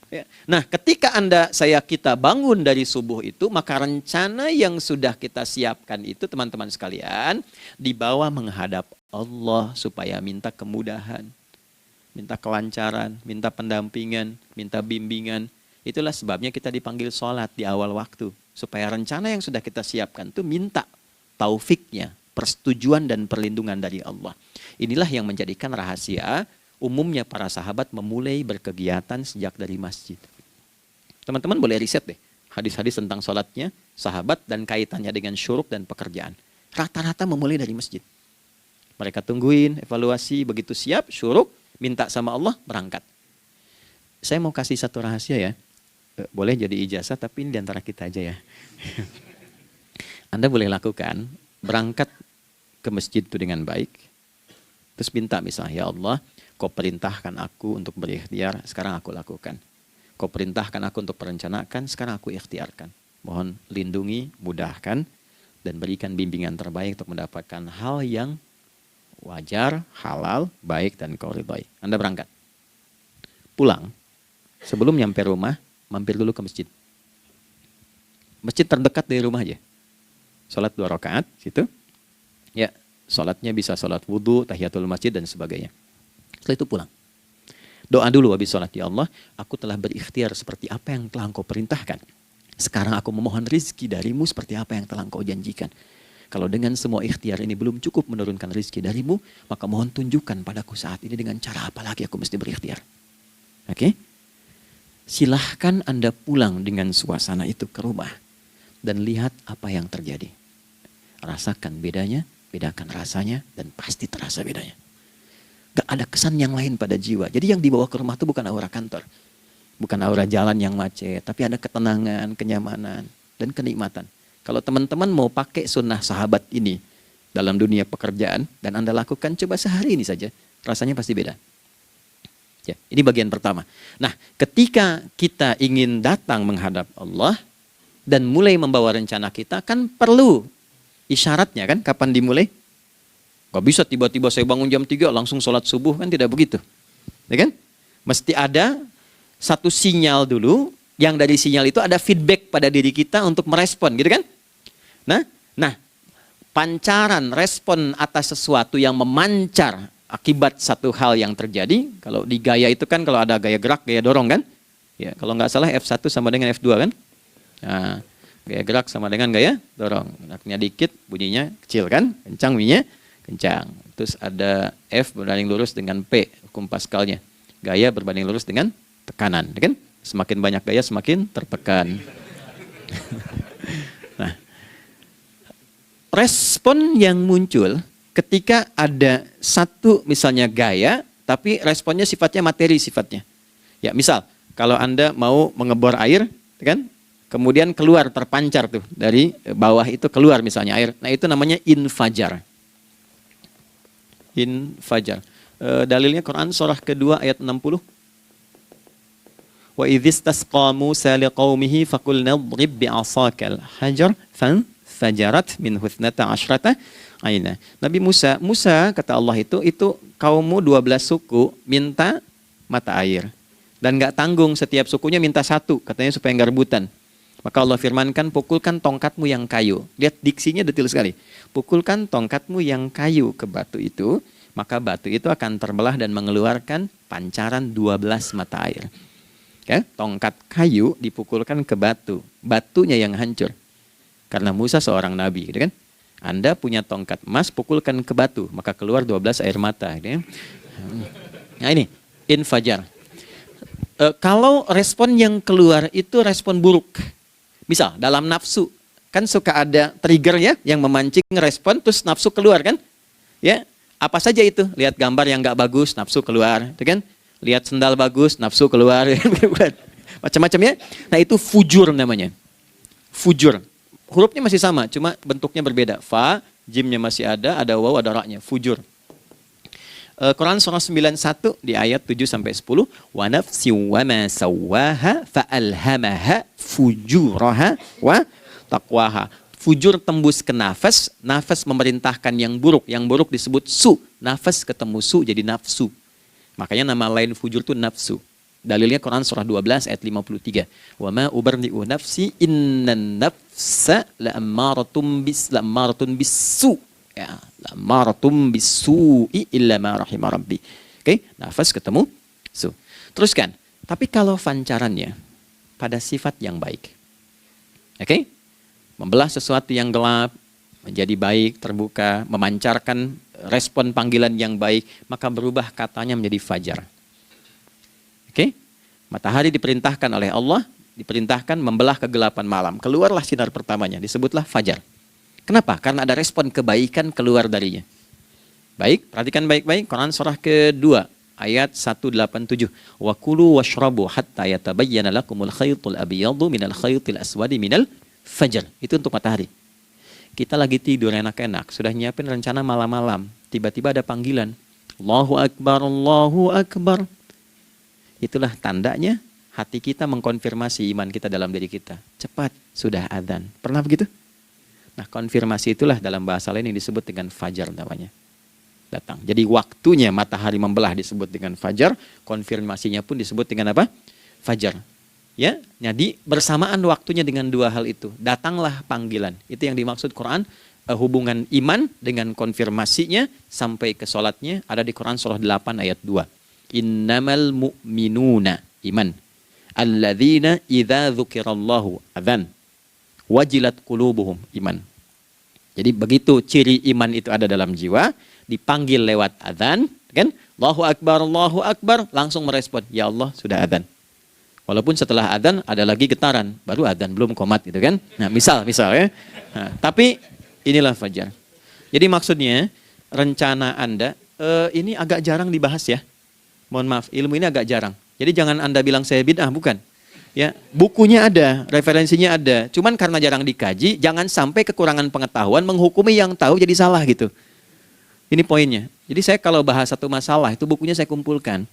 Ya. Nah, ketika kita bangun dari subuh itu, maka rencana yang sudah kita siapkan itu, teman-teman sekalian, dibawa menghadap Allah supaya minta kemudahan, minta kelancaran, minta pendampingan, minta bimbingan. Itulah sebabnya kita dipanggil sholat di awal waktu, supaya rencana yang sudah kita siapkan itu minta taufiknya, persetujuan dan perlindungan dari Allah. Inilah yang menjadikan rahasia umumnya para sahabat memulai berkegiatan sejak dari masjid. Teman-teman boleh riset deh hadis-hadis tentang sholatnya sahabat dan kaitannya dengan syuruk dan pekerjaan. Rata-rata memulai dari masjid. Mereka tungguin, evaluasi, begitu siap, syuruk, minta sama Allah, berangkat. Saya mau kasih satu rahasia ya. Boleh jadi ijazah tapi ini diantara kita aja ya. Anda boleh lakukan, berangkat ke masjid itu dengan baik. Terus minta misalnya, ya Allah, Kau perintahkan aku untuk berikhtiar, sekarang aku lakukan. Kau perintahkan aku untuk merencanakan, sekarang aku ikhtiarkan. Mohon lindungi, mudahkan, dan berikan bimbingan terbaik untuk mendapatkan hal yang wajar, halal, baik, dan kau ridhai. Anda berangkat. Pulang, Sebelum nyampe rumah, mampir dulu ke masjid. Masjid terdekat dari rumah aja. Sholat 2 rakaat, situ. Ya, sholatnya bisa sholat wudhu, tahiyatul masjid, dan sebagainya. Setelah itu pulang. Doa dulu habis sholat. Ya Allah, aku telah berikhtiar seperti apa yang telah Engkau perintahkan. Sekarang aku memohon rizki darimu seperti apa yang telah Engkau janjikan. Kalau dengan semua ikhtiar ini belum cukup menurunkan rizki darimu, maka mohon tunjukkan padaku saat ini dengan cara apa lagi aku mesti berikhtiar. Oke? Silahkan Anda pulang dengan suasana itu ke rumah. Dan lihat apa yang terjadi. Rasakan bedanya, bedakan rasanya, dan pasti terasa bedanya. Gak ada kesan yang lain pada jiwa. Jadi yang dibawa ke rumah itu bukan aura kantor. Bukan aura jalan yang macet. Tapi ada ketenangan, kenyamanan, dan kenikmatan. Kalau teman-teman mau pakai sunnah sahabat ini dalam dunia pekerjaan, dan Anda lakukan coba sehari ini saja, rasanya pasti beda. Ya, ini bagian pertama. Nah, ketika kita ingin datang menghadap Allah, dan mulai membawa rencana kita, kan perlu isyaratnya kan, kapan dimulai? Gak bisa tiba-tiba saya bangun jam 3 langsung sholat subuh, kan tidak begitu. Ya kan? Mesti ada satu sinyal dulu, yang dari sinyal itu ada feedback pada diri kita untuk merespon, gitu kan? Nah, pancaran respon atas sesuatu yang memancar akibat satu hal yang terjadi, kalau di gaya itu kan kalau ada gaya gerak, gaya dorong kan? Ya, kalau nggak salah F1 sama dengan F2 kan? Nah, gaya gerak sama dengan gaya dorong. Geraknya dikit, bunyinya kecil kan? Kencang bunyinya, kencang. Terus ada F berbanding lurus dengan P, hukum Pascalnya. Gaya berbanding lurus dengan tekanan, kan? Semakin banyak gaya, semakin tertekan. Nah, respon yang muncul ketika ada satu misalnya gaya, tapi responnya sifatnya materi sifatnya. Ya, misal kalau Anda mau mengebor air, kan? Kemudian keluar terpancar tuh dari bawah itu keluar misalnya air. Nah, itu namanya infajar. Infajar. Dalilnya Quran surah kedua ayat 60. Wa idzistasqa Musa liqaumihi faqulna idrib bi'asakal hajar fanfajarat min husnata asyrata aina. Nabi Musa kata Allah itu kaummu 12 suku minta mata air. Dan nggak tanggung setiap sukunya minta satu, katanya supaya nggak rebutan. Maka Allah firmankan, pukulkan tongkatmu yang kayu. Lihat diksinya detil sekali. Pukulkan tongkatmu yang kayu ke batu itu, maka batu itu akan terbelah dan mengeluarkan pancaran 12 mata air. Ya, tongkat kayu dipukulkan ke batu, batunya yang hancur. Karena Musa seorang nabi, gitu kan? Anda punya tongkat emas, pukulkan ke batu, maka keluar 12 air mata. Gitu ya. Nah ini, infajar. Kalau respon yang keluar itu respon buruk. Misal dalam nafsu, kan suka ada trigger ya yang memancing respon, terus nafsu keluar kan? Ya, apa saja itu? Lihat gambar yang nggak bagus, nafsu keluar, kan? Lihat sendal bagus, nafsu keluar, macam-macam ya. Nah itu fujur namanya, fujur. Hurufnya masih sama, cuma bentuknya berbeda. Fa, jimnya masih ada waw, ada ra-nya, fujur. Quran surah 91 di ayat 7-10. Wa nafsi wa ma sawwaha fa'alhamaha fujuraha wa taqwaha. Fujur tembus ke nafas, nafas memerintahkan yang buruk disebut su. Nafas ketemu su jadi nafsu. Makanya nama lain fujur itu nafsu. Dalilnya Quran surah 12 ayat 53. Wa ma ubarri'u nafsi innan nafsa la'ammaratun bisu. Ya, la'ammaratun bisu'i illa ma rahima rabbi. Oke, nafas ketemu su. Teruskan. Tapi kalau pancarannya pada sifat yang baik. Oke? Membelah sesuatu yang gelap menjadi baik, terbuka, memancarkan respon panggilan yang baik, maka berubah katanya menjadi fajar. Oke? Matahari diperintahkan oleh Allah, diperintahkan membelah kegelapan malam. Keluarlah sinar pertamanya, disebutlah fajar. Kenapa? Karena ada respon kebaikan keluar darinya. Baik, perhatikan baik-baik Quran surah kedua ayat 187. Wa kulu washrabu hatta yatabayyana lakumul khaytul abyadu minal khaytil aswadi minal fajar. Itu untuk matahari. Kita lagi tidur enak-enak, sudah nyiapin rencana malam-malam. Tiba-tiba ada panggilan. Allahu Akbar, Allahu Akbar. Itulah tandanya hati kita mengkonfirmasi iman kita dalam diri kita. Cepat, sudah adzan. Pernah begitu? Nah, konfirmasi itulah dalam bahasa lain yang disebut dengan fajar namanya. Datang. Jadi waktunya matahari membelah disebut dengan fajar, konfirmasinya pun disebut dengan apa? fajar. Ya, jadi bersamaan waktunya dengan dua hal itu. Datanglah panggilan. Itu yang dimaksud Quran, hubungan iman dengan konfirmasinya sampai ke sholatnya ada di Quran surah 8 ayat 2. Innamal mu'minuna iman. Alladzina idza dzukirallahu adzan. Wajilat qulubuhum iman. Jadi begitu ciri iman itu ada dalam jiwa, dipanggil lewat adzan, kan? Allahu Akbar, langsung merespon, ya Allah sudah adzan. Walaupun setelah adzan ada lagi getaran, baru adzan belum qomat gitu kan. Nah, misal ya. Nah, tapi inilah fajar. Jadi maksudnya rencana Anda ini agak jarang dibahas ya. Mohon maaf, ilmu ini agak jarang. Jadi jangan Anda bilang saya bid'ah, bukan. Ya, bukunya ada, referensinya ada. Cuman karena jarang dikaji, jangan sampai kekurangan pengetahuan menghukumi yang tahu jadi salah gitu. Ini poinnya. Jadi saya kalau bahas satu masalah itu bukunya saya kumpulkan.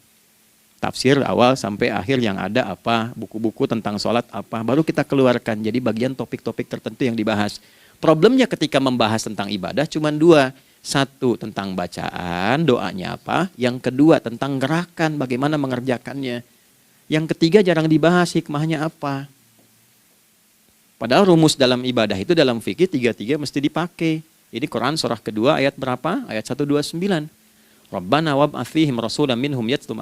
Tafsir awal sampai akhir yang ada apa, buku-buku tentang sholat apa, baru kita keluarkan. Jadi bagian topik-topik tertentu yang dibahas. Problemnya ketika membahas tentang ibadah cuma dua. Satu tentang bacaan, doanya apa. Yang kedua tentang gerakan, bagaimana mengerjakannya. Yang ketiga jarang dibahas, hikmahnya apa. Padahal rumus dalam ibadah itu dalam fikih tiga-tiga mesti dipakai. Ini Quran surah kedua ayat berapa? Ayat 129. Rabbana wab'ats fihim rasulan minhum yatlu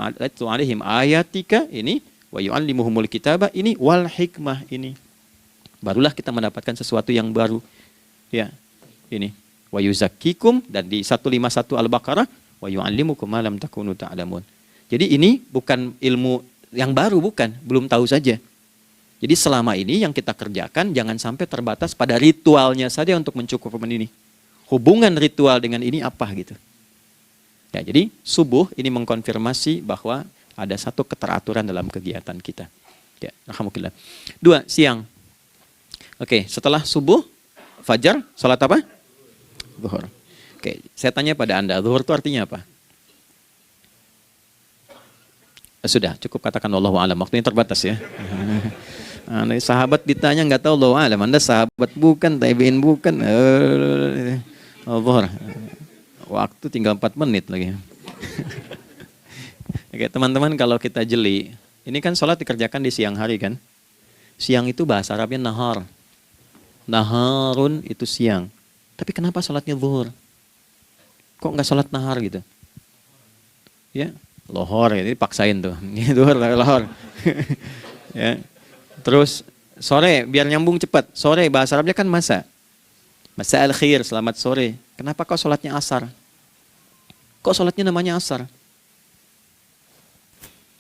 'alaihim ayatika ini wa yu'allimuhumul kitaba ini wal hikmah ini. Barulah kita mendapatkan sesuatu yang baru. Ya. Ini wa yuzakkikum dan di 151 Al-Baqarah wa yu'allimukum ma lam takunu ta'lamun. Jadi ini bukan ilmu yang baru, bukan, belum tahu saja. Jadi selama ini yang kita kerjakan jangan sampai terbatas pada ritualnya saja untuk mencukupkan ini. Hubungan ritual dengan ini apa gitu. Ya, jadi subuh ini mengkonfirmasi bahwa ada satu keteraturan dalam kegiatan kita. Ya, alhamdulillah. 2, siang. Oke, setelah subuh, fajar, sholat apa? Zuhur. Oke, saya tanya pada Anda, zuhur itu artinya apa? Sudah, cukup katakan wallahu a'lam. Waktunya terbatas ya. Sahabat ditanya nggak tahu wallahu a'lam. Anda sahabat bukan, tabi'in bukan. Zuhur. Waktu tinggal 4 menit lagi. Oke, teman-teman, kalau kita jeli, ini kan sholat dikerjakan di siang hari kan? Siang itu bahasa Arabnya nahar. Naharun itu siang. Tapi kenapa sholatnya zuhur? Kok nggak sholat nahar gitu? Ya, lohor, ini paksain tuh. Ini zuhur, lohor. Ya. Terus sore, biar nyambung cepat. Sore, bahasa Arabnya kan masa. Masa al-khir, selamat sore. Kenapa kok sholatnya asar? Kok sholatnya namanya asar?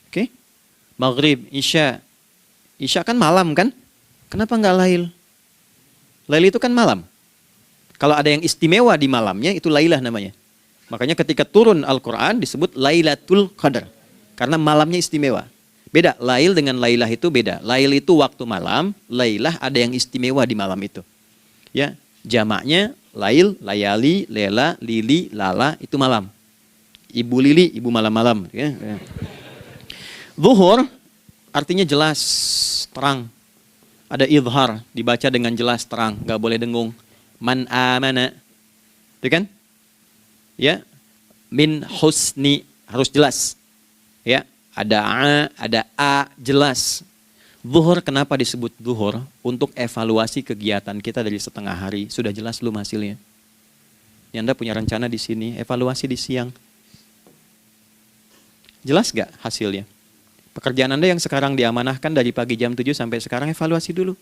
Oke? Maghrib, Isya. Isya kan malam kan? Kenapa nggak lail? Lail itu kan malam. Kalau ada yang istimewa di malamnya, itu lailah namanya. Makanya ketika turun Al-Quran disebut Lailatul Qadar. Karena malamnya istimewa. Beda, lail dengan lailah itu beda. Lail itu waktu malam, lailah ada yang istimewa di malam itu. Ya, jamaknya lail, layali, lela, lili, lala, itu malam. Ibu lili, ibu malam-malam. Ya. Zuhur artinya jelas, terang. Ada idhar, dibaca dengan jelas, terang. Gak boleh dengung. Man amana. Itu kan? Ya. Min husni, harus jelas. Ya. Ada a, jelas. Zuhur kenapa disebut zuhur? Untuk evaluasi kegiatan kita dari setengah hari. Sudah jelas belum hasilnya? Ya, Anda punya rencana di sini, evaluasi di siang. Jelas gak hasilnya? Pekerjaan Anda yang sekarang diamanahkan dari pagi jam 7 sampai sekarang, evaluasi dulu.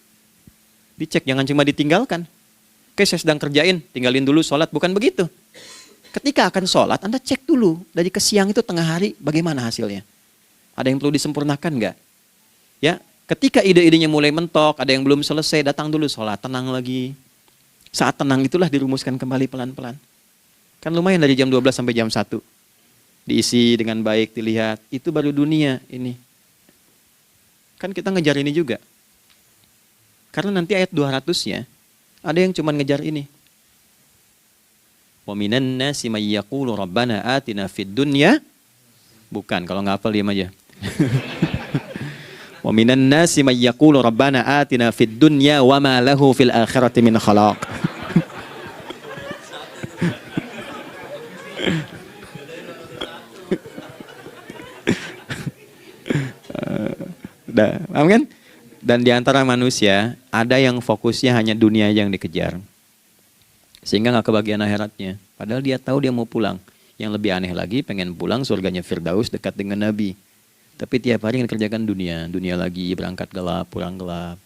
Dicek, jangan cuma ditinggalkan. Oke, saya sedang kerjain, tinggalin dulu sholat. Bukan begitu. Ketika akan sholat, Anda cek dulu. Dari ke siang itu tengah hari, bagaimana hasilnya? Ada yang perlu disempurnakan nggak? Ya, ketika ide-idenya mulai mentok, ada yang belum selesai, datang dulu sholat, tenang lagi. Saat tenang itulah dirumuskan kembali pelan-pelan. Kan lumayan dari jam 12 sampai jam 1. Diisi dengan baik, dilihat. Itu baru dunia ini. Kan kita ngejar ini juga. Karena nanti ayat 200-nya, ada yang cuma ngejar ini. Wa minan nasi may yaqulu rabbana atina fid dunya. Bukan, kalau nggak hafal diam aja. Wa minan nasi may yaqulu rabbana atina fid dunya wa ma lahu fil akhirati min khalaq. Paham kan? Dan di antara manusia ada yang fokusnya hanya dunia yang dikejar, sehingga nggak kebagian akhiratnya. Padahal dia tahu dia mau pulang. Yang lebih aneh lagi, pengen pulang surganya Firdaus dekat dengan Nabi. Tapi tiap hari kerjakan dunia, dunia lagi, berangkat gelap, pulang gelap,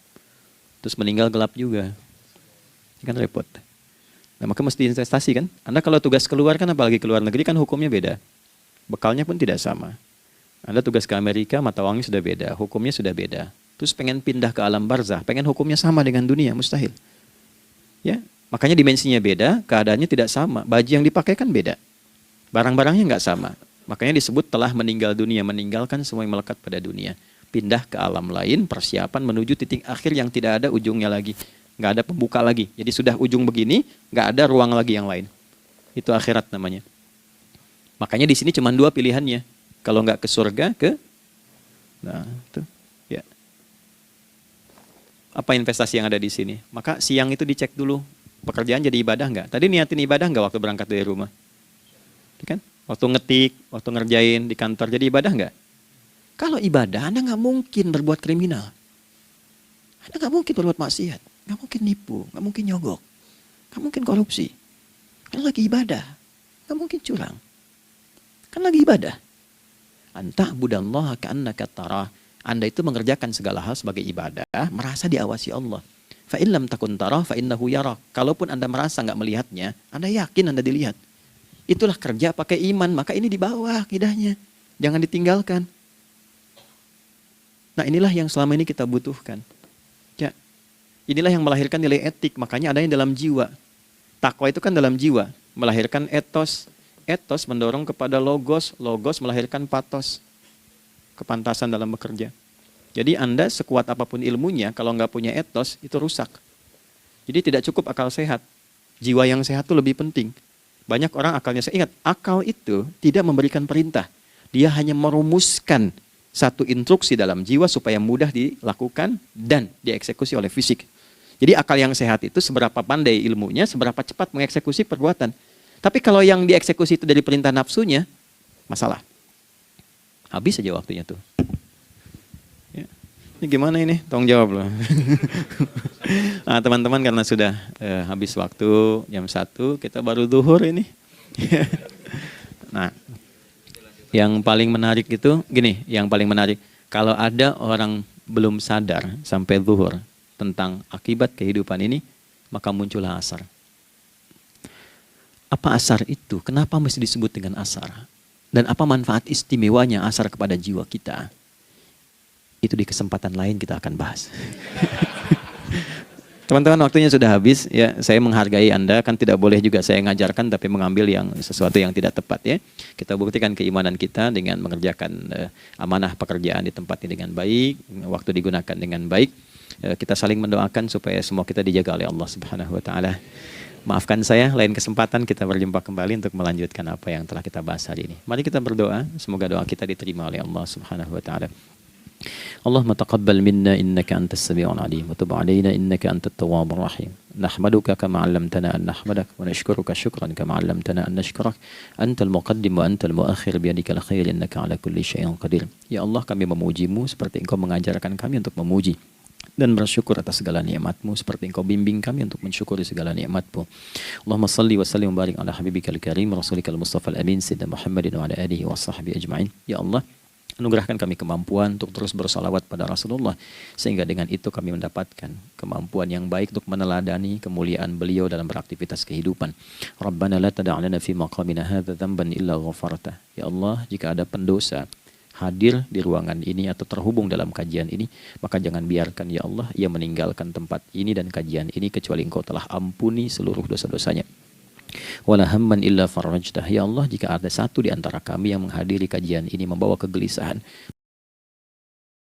terus meninggal gelap juga. Ini kan repot. Nah, maka mesti investasi kan. Anda kalau tugas keluar kan, apalagi keluar negeri kan hukumnya beda. Bekalnya pun tidak sama. Anda tugas ke Amerika, mata uangnya sudah beda, hukumnya sudah beda. Terus pengen pindah ke alam barzah, pengen hukumnya sama dengan dunia, mustahil. Ya, makanya dimensinya beda, keadaannya tidak sama. Baju yang dipakai kan beda. Barang-barangnya nggak sama. Makanya disebut telah meninggal dunia, meninggalkan semua yang melekat pada dunia. Pindah ke alam lain, persiapan menuju titik akhir yang tidak ada ujungnya lagi. Nggak ada pembuka lagi. Jadi sudah ujung begini, nggak ada ruang lagi yang lain. Itu akhirat namanya. Makanya di sini cuma dua pilihannya. Kalau nggak ke surga, nah itu. Ya. Apa investasi yang ada di sini? Maka siang itu dicek dulu. Pekerjaan jadi ibadah nggak? Tadi niatin ibadah nggak waktu berangkat dari rumah? Kan? Waktu ngetik, waktu ngerjain di kantor, jadi ibadah nggak? Kalau ibadah, Anda nggak mungkin berbuat kriminal. Anda nggak mungkin berbuat maksiat. Nggak mungkin nipu, nggak mungkin nyogok. Nggak mungkin korupsi. Kan lagi ibadah. Nggak mungkin curang. Kan lagi ibadah. Anta budallaha ka'annaka tarah. Anda itu mengerjakan segala hal sebagai ibadah, merasa diawasi Allah. Fa in lam takun tarah fa innahu yarak. Kalaupun Anda merasa nggak melihatnya, Anda yakin Anda dilihat. Itulah kerja pakai iman, maka ini di bawah akidahnya. Jangan ditinggalkan. Nah, inilah yang selama ini kita butuhkan. Ya. Inilah yang melahirkan nilai etik, makanya ada yang dalam jiwa. Takwa itu kan dalam jiwa, melahirkan etos. Etos mendorong kepada logos, logos melahirkan patos. Kepantasan dalam bekerja. Jadi Anda sekuat apapun ilmunya, kalau nggak punya etos, itu rusak. Jadi tidak cukup akal sehat. Jiwa yang sehat itu lebih penting. Banyak orang akalnya, saya ingat, akal itu tidak memberikan perintah. Dia hanya merumuskan satu instruksi dalam jiwa supaya mudah dilakukan dan dieksekusi oleh fisik. Jadi akal yang sehat itu seberapa pandai ilmunya, seberapa cepat mengeksekusi perbuatan. Tapi kalau yang dieksekusi itu dari perintah nafsunya, masalah. Habis saja waktunya tuh. Ya. Ini gimana ini? Tolong jawab loh. Nah, teman-teman karena sudah habis waktu jam 1, kita baru zuhur ini. Nah, yang paling menarik itu gini, yang paling menarik kalau ada orang belum sadar sampai zuhur tentang akibat kehidupan ini, maka muncullah asar. Apa asar itu? Kenapa mesti disebut dengan asar? Dan apa manfaat istimewanya asar kepada jiwa kita? Itu di kesempatan lain kita akan bahas. Teman-teman, waktunya sudah habis. Ya, saya menghargai Anda, kan tidak boleh juga saya ngajarkan tapi mengambil yang sesuatu yang tidak tepat ya. Kita buktikan keimanan kita dengan mengerjakan amanah pekerjaan di tempat ini dengan baik, waktu digunakan dengan baik. Kita saling mendoakan supaya semua kita dijaga oleh Allah Subhanahu wa taala. Maafkan saya, lain kesempatan kita berjumpa kembali untuk melanjutkan apa yang telah kita bahas hari ini. Mari kita berdoa, semoga doa kita diterima oleh Allah Subhanahu wa taala. Allahumma taqabbal minna innaka antas sami'ul alim wa tub 'alaina innaka antat tawwabur rahim. Nahmaduka kama 'allamtana an nahmadak wa nashkuruka syukran kama 'allamtana an nashkurak. Antal muqaddim wa antal muakhir bi yadikal khair innaka 'ala kulli syai'in qadir. Ya Allah, kami memujimu seperti Engkau mengajarkan kami untuk memuji dan bersyukur atas segala nikmat-Mu seperti Engkau bimbing kami untuk mensyukuri segala nikmat-Mu. Allahumma salli wa sallim wa barik ala habibikal karim rasulikal mustafa al-amin sayyidina Muhammadin wa ala alihi wa sahbihi ajma'in. Ya Allah, anugerahkan kami kemampuan untuk terus bersalawat pada Rasulullah, sehingga dengan itu kami mendapatkan kemampuan yang baik untuk meneladani kemuliaan beliau dalam beraktivitas kehidupan. Rabbana la tada' lana fi maqamina hadza dhanban illa ghafartah. Ya Allah, jika ada pendosa hadir di ruangan ini atau terhubung dalam kajian ini, maka jangan biarkan ya Allah ia meninggalkan tempat ini dan kajian ini kecuali Engkau telah ampuni seluruh dosa-dosanya. Wala hamman illa farajtah. Ya Allah, jika ada satu di antara kami yang menghadiri kajian ini membawa kegelisahan,